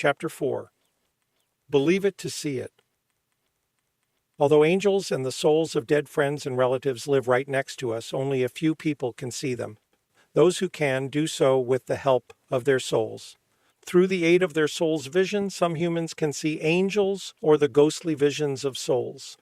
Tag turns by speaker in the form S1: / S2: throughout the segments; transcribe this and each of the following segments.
S1: Chapter 4. Believe it to see it. Although angels and the souls of dead friends and relatives live right next to us, only a few people can see them. Those who can do so with the help of their souls. Through the aid of their soul's vision, some humans can see angels or the ghostly visions of souls.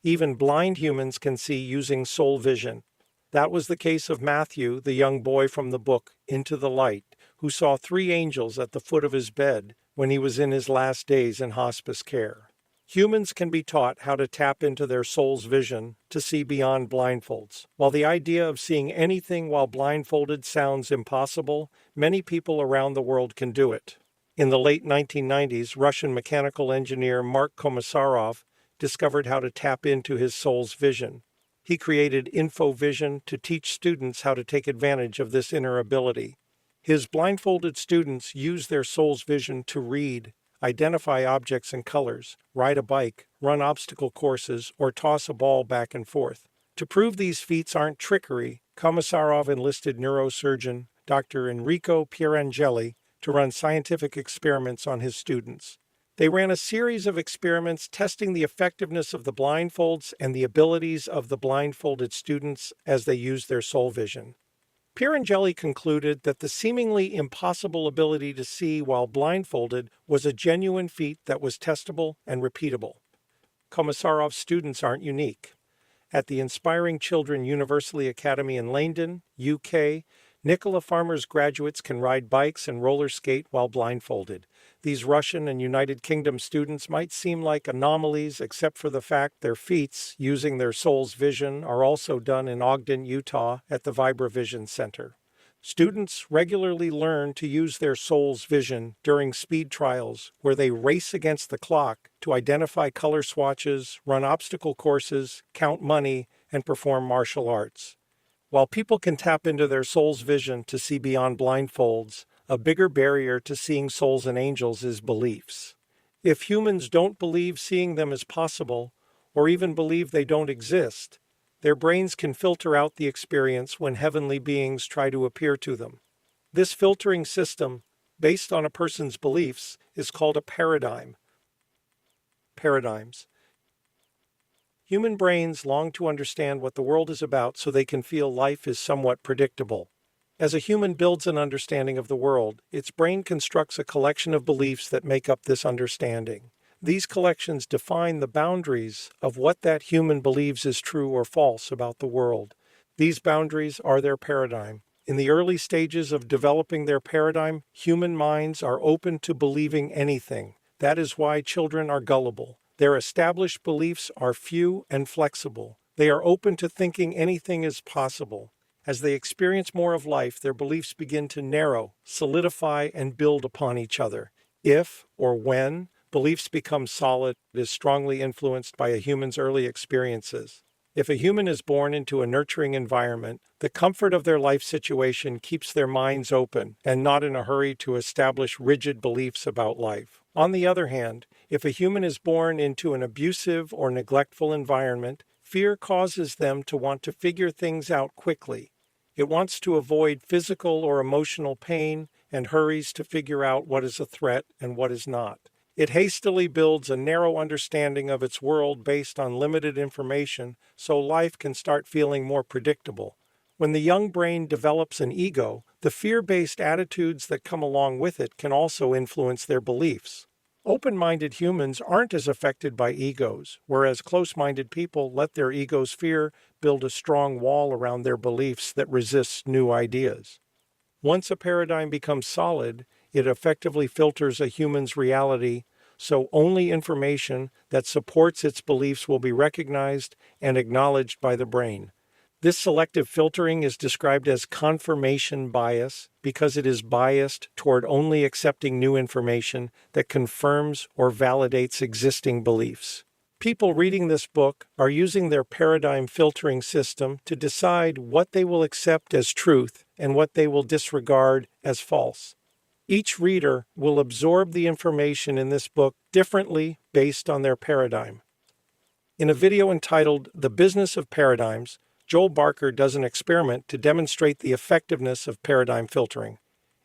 S1: Even blind humans can see using soul vision. That was the case of Matthew, the young boy from the book Into the Light, who saw 3 angels at the foot of his bed when he was in his last days in hospice care. Humans can be taught how to tap into their soul's vision to see beyond blindfolds. While the idea of seeing anything while blindfolded sounds impossible, many people around the world can do it. In the late 1990s, Russian mechanical engineer Mark Komisarov discovered how to tap into his soul's vision. He created InfoVision to teach students how to take advantage of this inner ability. His blindfolded students use their soul's vision to read, identify objects and colors, ride a bike, run obstacle courses, or toss a ball back and forth. To prove these feats aren't trickery, Komisarov enlisted neurosurgeon Dr. Enrico Pierangeli to run scientific experiments on his students. They ran a series of experiments testing the effectiveness of the blindfolds and the abilities of the blindfolded students as they used their soul vision. Pierangeli concluded that the seemingly impossible ability to see while blindfolded was a genuine feat that was testable and repeatable. Komisarov's students aren't unique. At the Inspiring Children Universally Academy in Leyden, UK, Nicola Farmer's graduates can ride bikes and roller skate while blindfolded. These Russian and United Kingdom students might seem like anomalies except for the fact their feats, using their soul's vision, are also done in Ogden, Utah at the VibraVision Center. Students regularly learn to use their soul's vision during speed trials where they race against the clock to identify color swatches, run obstacle courses, count money, and perform martial arts. While people can tap into their soul's vision to see beyond blindfolds, a bigger barrier to seeing souls and angels is beliefs. If humans don't believe seeing them is possible, or even believe they don't exist, their brains can filter out the experience when heavenly beings try to appear to them. This filtering system, based on a person's beliefs, is called a paradigm. Paradigms. Human brains long to understand what the world is about so they can feel life is somewhat predictable. As a human builds an understanding of the world, its brain constructs a collection of beliefs that make up this understanding. These collections define the boundaries of what that human believes is true or false about the world. These boundaries are their paradigm. In the early stages of developing their paradigm, human minds are open to believing anything. That is why children are gullible. Their established beliefs are few and flexible. They are open to thinking anything is possible. As they experience more of life, their beliefs begin to narrow, solidify, and build upon each other. If, or when, beliefs become solid, it is strongly influenced by a human's early experiences. If a human is born into a nurturing environment, the comfort of their life situation keeps their minds open and not in a hurry to establish rigid beliefs about life. On the other hand, if a human is born into an abusive or neglectful environment, fear causes them to want to figure things out quickly. It wants to avoid physical or emotional pain and hurries to figure out what is a threat and what is not. It hastily builds a narrow understanding of its world based on limited information, so life can start feeling more predictable. When the young brain develops an ego, the fear-based attitudes that come along with it can also influence their beliefs. Open-minded humans aren't as affected by egos, whereas close-minded people let their ego's fear build a strong wall around their beliefs that resists new ideas. Once a paradigm becomes solid, it effectively filters a human's reality, so only information that supports its beliefs will be recognized and acknowledged by the brain. This selective filtering is described as confirmation bias because it is biased toward only accepting new information that confirms or validates existing beliefs. People reading this book are using their paradigm filtering system to decide what they will accept as truth and what they will disregard as false. Each reader will absorb the information in this book differently based on their paradigm. In a video entitled The Business of Paradigms, Joel Barker does an experiment to demonstrate the effectiveness of paradigm filtering.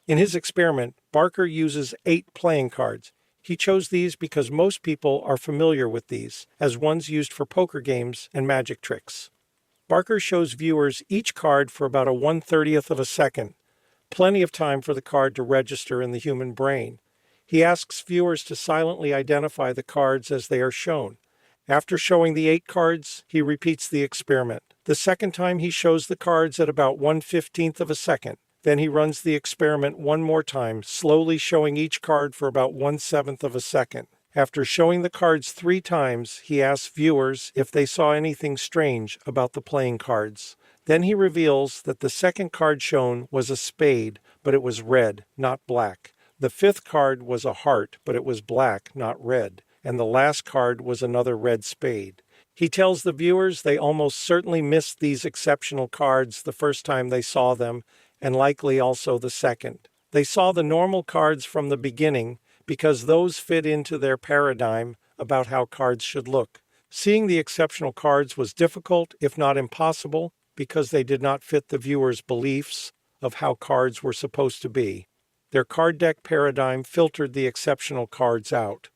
S1: In his experiment, Barker uses 8 playing cards. He chose these because most people are familiar with these, as ones used for poker games and magic tricks. Barker shows viewers each card for about a 1/30th of a second, plenty of time for the card to register in the human brain. He asks viewers to silently identify the cards as they are shown. After showing the 8 cards, he repeats the experiment. The second time he shows the cards at about 1/15th of a second. Then he runs the experiment one more time, slowly showing each card for about 1/7 of a second. After showing the cards 3 times, he asks viewers if they saw anything strange about the playing cards. Then he reveals that the second card shown was a spade, but it was red, not black. The 5th card was a heart, but it was black, not red. And the last card was another red spade. He tells the viewers they almost certainly missed these exceptional cards the first time they saw them, and likely also the second. They saw the normal cards from the beginning because those fit into their paradigm about how cards should look. Seeing the exceptional cards was difficult, if not impossible, because they did not fit the viewers' beliefs of how cards were supposed to be. Their card deck paradigm filtered the exceptional cards out.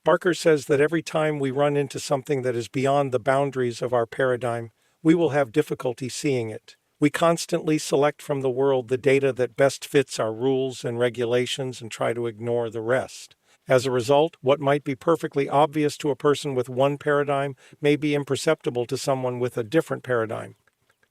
S1: Barker says that every time we run into something that is beyond the boundaries of our paradigm, we will have difficulty seeing it. We constantly select from the world the data that best fits our rules and regulations and try to ignore the rest. As a result, what might be perfectly obvious to a person with one paradigm may be imperceptible to someone with a different paradigm.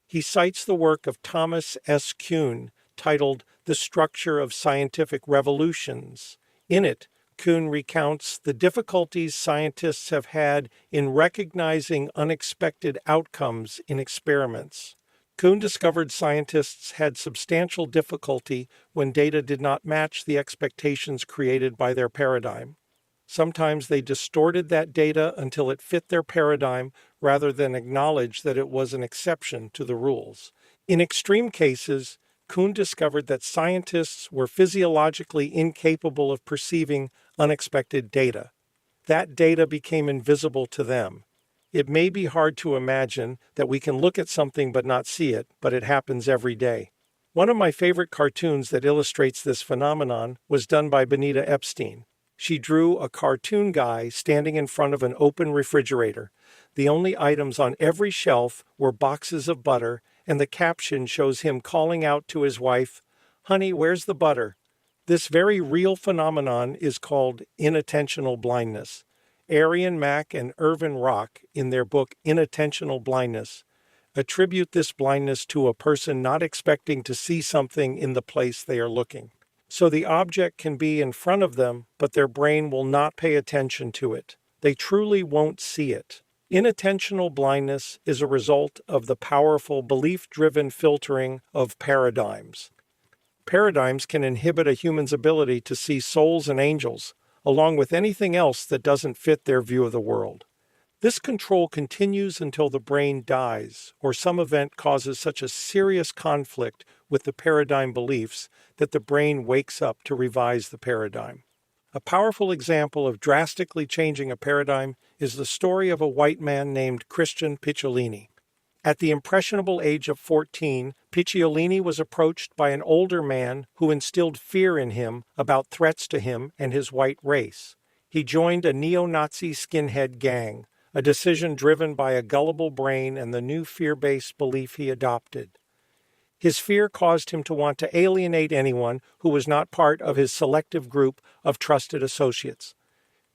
S1: He cites the work of Thomas S. Kuhn, titled The Structure of Scientific Revolutions. In it, Kuhn recounts the difficulties scientists have had in recognizing unexpected outcomes in experiments. Kuhn discovered scientists had substantial difficulty when data did not match the expectations created by their paradigm. Sometimes they distorted that data until it fit their paradigm rather than acknowledge that it was an exception to the rules. In extreme cases, Kuhn discovered that scientists were physiologically incapable of perceiving unexpected data. That data became invisible to them. It may be hard to imagine that we can look at something but not see it, but it happens every day. One of my favorite cartoons that illustrates this phenomenon was done by Benita Epstein. She drew a cartoon guy standing in front of an open refrigerator. The only items on every shelf were boxes of butter, and the caption shows him calling out to his wife, "Honey, where's the butter?" This very real phenomenon is called inattentional blindness. Arian Mack and Irvin Rock, in their book Inattentional Blindness, attribute this blindness to a person not expecting to see something in the place they are looking. So the object can be in front of them, but their brain will not pay attention to it. They truly won't see it. Inattentional blindness is a result of the powerful belief-driven filtering of paradigms. Paradigms can inhibit a human's ability to see souls and angels, along with anything else that doesn't fit their view of the world. This control continues until the brain dies, or some event causes such a serious conflict with the paradigm beliefs that the brain wakes up to revise the paradigm. A powerful example of drastically changing a paradigm is the story of a white man named Christian Picciolini. At the impressionable age of 14, Picciolini was approached by an older man who instilled fear in him about threats to him and his white race. He joined a neo-Nazi skinhead gang, a decision driven by a gullible brain and the new fear-based belief he adopted. His fear caused him to want to alienate anyone who was not part of his selective group of trusted associates.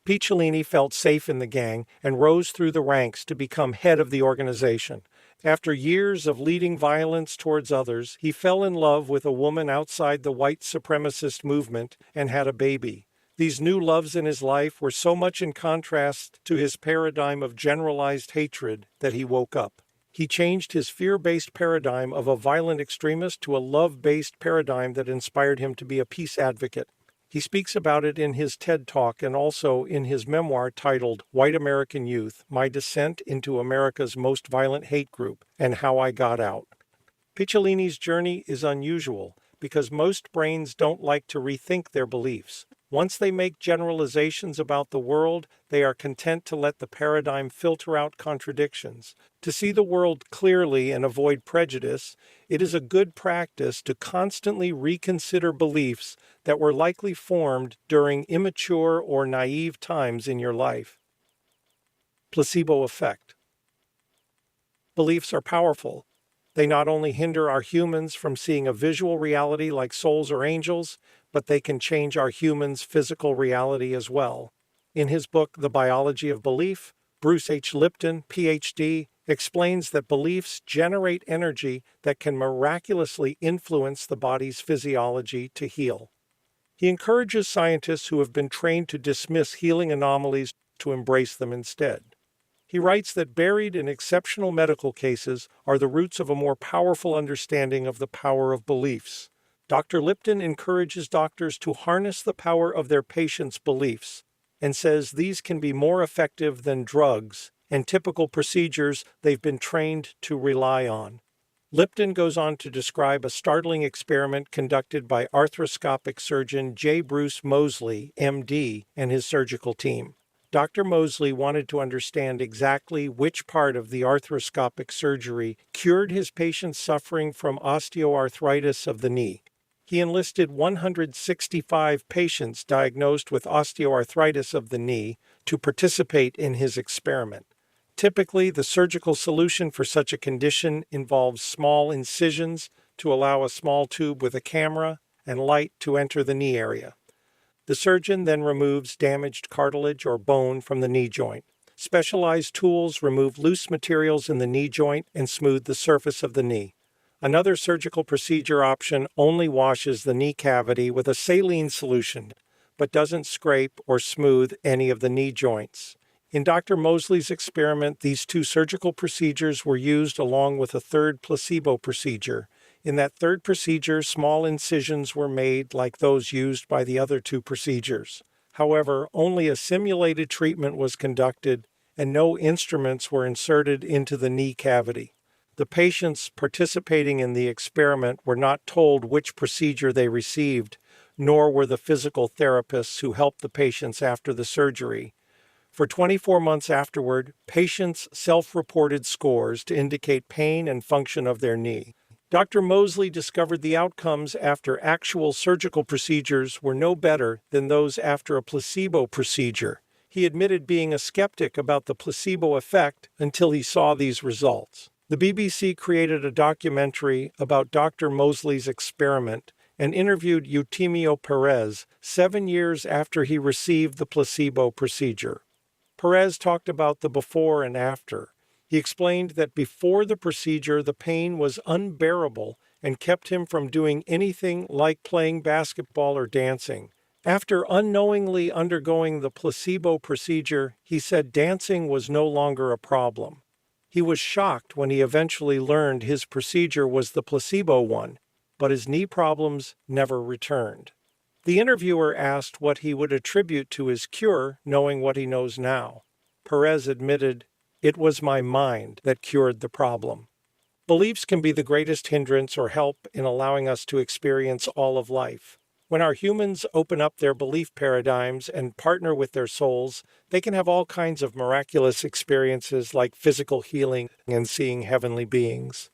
S1: Picciolini felt safe in the gang and rose through the ranks to become head of the organization. After years of leading violence towards others, he fell in love with a woman outside the white supremacist movement and had a baby. These new loves in his life were so much in contrast to his paradigm of generalized hatred that he woke up. He changed his fear-based paradigm of a violent extremist to a love-based paradigm that inspired him to be a peace advocate. He speaks about it in his TED Talk and also in his memoir titled White American Youth, My Descent into America's Most Violent Hate Group and How I Got Out. Picciolini's journey is unusual because most brains don't like to rethink their beliefs. Once they make generalizations about the world, they are content to let the paradigm filter out contradictions. To see the world clearly and avoid prejudice, it is a good practice to constantly reconsider beliefs that were likely formed during immature or naive times in your life. Placebo effect. Beliefs are powerful. They not only hinder our humans from seeing a visual reality like souls or angels, but they can change our humans' physical reality as well. In his book, The Biology of Belief, Bruce H. Lipton, PhD, explains that beliefs generate energy that can miraculously influence the body's physiology to heal. He encourages scientists who have been trained to dismiss healing anomalies to embrace them instead. He writes that buried in exceptional medical cases are the roots of a more powerful understanding of the power of beliefs. Dr. Lipton encourages doctors to harness the power of their patients' beliefs and says these can be more effective than drugs and typical procedures they've been trained to rely on. Lipton goes on to describe a startling experiment conducted by arthroscopic surgeon J. Bruce Moseley, MD, and his surgical team. Dr. Moseley wanted to understand exactly which part of the arthroscopic surgery cured his patients suffering from osteoarthritis of the knee. He enlisted 165 patients diagnosed with osteoarthritis of the knee to participate in his experiment. Typically, the surgical solution for such a condition involves small incisions to allow a small tube with a camera and light to enter the knee area. The surgeon then removes damaged cartilage or bone from the knee joint. Specialized tools remove loose materials in the knee joint and smooth the surface of the knee. Another surgical procedure option only washes the knee cavity with a saline solution, but doesn't scrape or smooth any of the knee joints. In Dr. Moseley's experiment, these two surgical procedures were used along with a third placebo procedure. In that third procedure, small incisions were made like those used by the other two procedures. However, only a simulated treatment was conducted and no instruments were inserted into the knee cavity. The patients participating in the experiment were not told which procedure they received, nor were the physical therapists who helped the patients after the surgery. For 24 months afterward, patients self-reported scores to indicate pain and function of their knee. Dr. Moseley discovered the outcomes after actual surgical procedures were no better than those after a placebo procedure. He admitted being a skeptic about the placebo effect until he saw these results. The BBC created a documentary about Dr. Moseley's experiment and interviewed Eutimio Perez 7 years after he received the placebo procedure. Perez talked about the before and after. He explained that before the procedure, the pain was unbearable and kept him from doing anything like playing basketball or dancing. After unknowingly undergoing the placebo procedure, he said dancing was no longer a problem. He was shocked when he eventually learned his procedure was the placebo one, but his knee problems never returned. The interviewer asked what he would attribute to his cure, knowing what he knows now. Perez admitted, "It was my mind that cured the problem." Beliefs can be the greatest hindrance or help in allowing us to experience all of life. When our humans open up their belief paradigms and partner with their souls, they can have all kinds of miraculous experiences like physical healing and seeing heavenly beings.